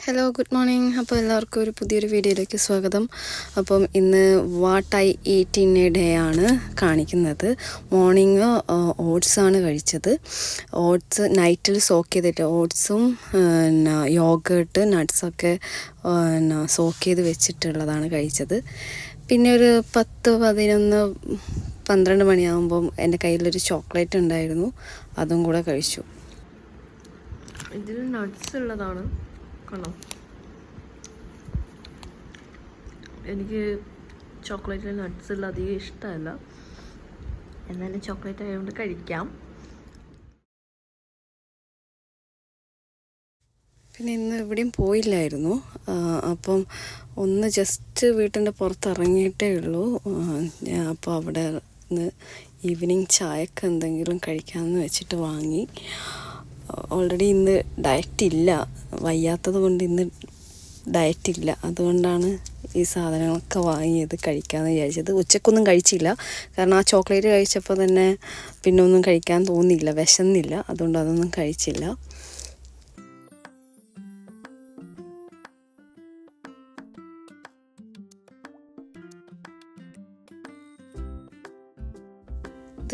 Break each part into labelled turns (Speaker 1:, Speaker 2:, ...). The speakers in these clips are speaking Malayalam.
Speaker 1: Hello good morning. അപ്പോൾ എല്ലാവർക്കും ഒരു പുതിയൊരു വീഡിയോയിലേക്ക് സ്വാഗതം. അപ്പം ഇന്ന് what I eat in A day ആണ് കാണിക്കുന്നത്. മോർണിംഗ് ഓട്സാണ് കഴിച്ചത്. ഓട്സ് നൈറ്റിൽ സോക്ക് ചെയ്തിട്ട് ഓട്സും യോഗേട്ട് നട്ട്സൊക്കെ സോക്ക് ചെയ്ത് വെച്ചിട്ടുള്ളതാണ് കഴിച്ചത്. പിന്നെ ഒരു 10-11-12 മണിയാകുമ്പം എൻ്റെ കയ്യിലൊരു ചോക്ലേറ്റ് ഉണ്ടായിരുന്നു, അതും കൂടെ കഴിച്ചു.
Speaker 2: ഇതിൽ നട്ട്സ് ഉള്ളതാണ് കണ്ടോ. എനിക്ക് ചോക്ലേറ്റിൽ നട്ട്സ് ഉള്ള അധികം ഇഷ്ടമല്ല, എന്നാലും ചോക്ലേറ്റ് ആയതുകൊണ്ട് കഴിക്കാം.
Speaker 1: പിന്നെ ഇന്ന് എവിടെയും പോയില്ലായിരുന്നു. അപ്പം ഒന്ന് ജസ്റ്റ് വീട്ടിൻ്റെ പുറത്തിറങ്ങിയിട്ടേ ഉള്ളൂ. അപ്പോൾ അവിടെ നിന്ന് ഈവനിങ് ചായക്ക് എന്തെങ്കിലും കഴിക്കാമെന്ന് വെച്ചിട്ട് വാങ്ങി. ഓൾറെഡി ഇന്ന് ഡയറ്റില്ല, വയ്യാത്തത് കൊണ്ട് ഇന്ന് ഡയറ്റില്ല. അതുകൊണ്ടാണ് ഈ സാധനങ്ങളൊക്കെ വാങ്ങിയത്, കഴിക്കാമെന്ന് വിചാരിച്ചത്. ഉച്ചക്കൊന്നും കഴിച്ചില്ല, കാരണം ആ ചോക്ലേറ്റ് കഴിച്ചപ്പോൾ തന്നെ പിന്നെ ഒന്നും കഴിക്കാൻ തോന്നിയില്ല, വിശന്നില്ല. അതുകൊണ്ട് അതൊന്നും കഴിച്ചില്ല.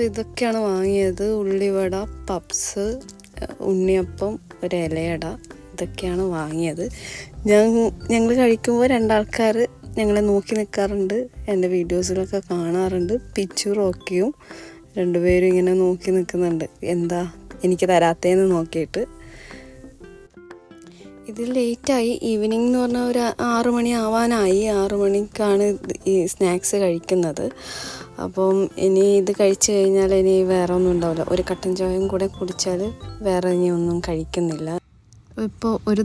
Speaker 1: ഇതൊക്കെയാണ് വാങ്ങിയത്: ഉള്ളിവട, പപ്സ്, ഉണ്ണിയപ്പം, ഒരു ഇലയട. ഇതൊക്കെയാണ് വാങ്ങിയത്. ഞങ്ങൾ കഴിക്കുമ്പോൾ രണ്ടാൾക്കാർ ഞങ്ങളെ നോക്കി നിൽക്കാറുണ്ട്, എൻ്റെ വീഡിയോസിലൊക്കെ കാണാറുണ്ട്. പിച്ചു റോക്കിയും രണ്ടുപേരും ഇങ്ങനെ നോക്കി നിൽക്കുന്നുണ്ട്, എന്താ എനിക്ക് തരാത്തേന്ന് നോക്കിയിട്ട്. ഇത് ലേറ്റായി, ഈവനിങ് എന്ന് പറഞ്ഞാൽ ഒരു 6 മണി ആവാനായി. 6 മണിക്കാണ് ഈ സ്നാക്സ് കഴിക്കുന്നത്. അപ്പം ഇനി ഇത് കഴിച്ച് കഴിഞ്ഞാൽ ഇനി വേറെ ഒന്നും ഉണ്ടാവില്ല. ഒരു കട്ടൻ ചായയും കൂടെ കുടിച്ചാൽ വേറെ ഇനി ഒന്നും കഴിക്കുന്നില്ല. ഇപ്പോൾ ഒരു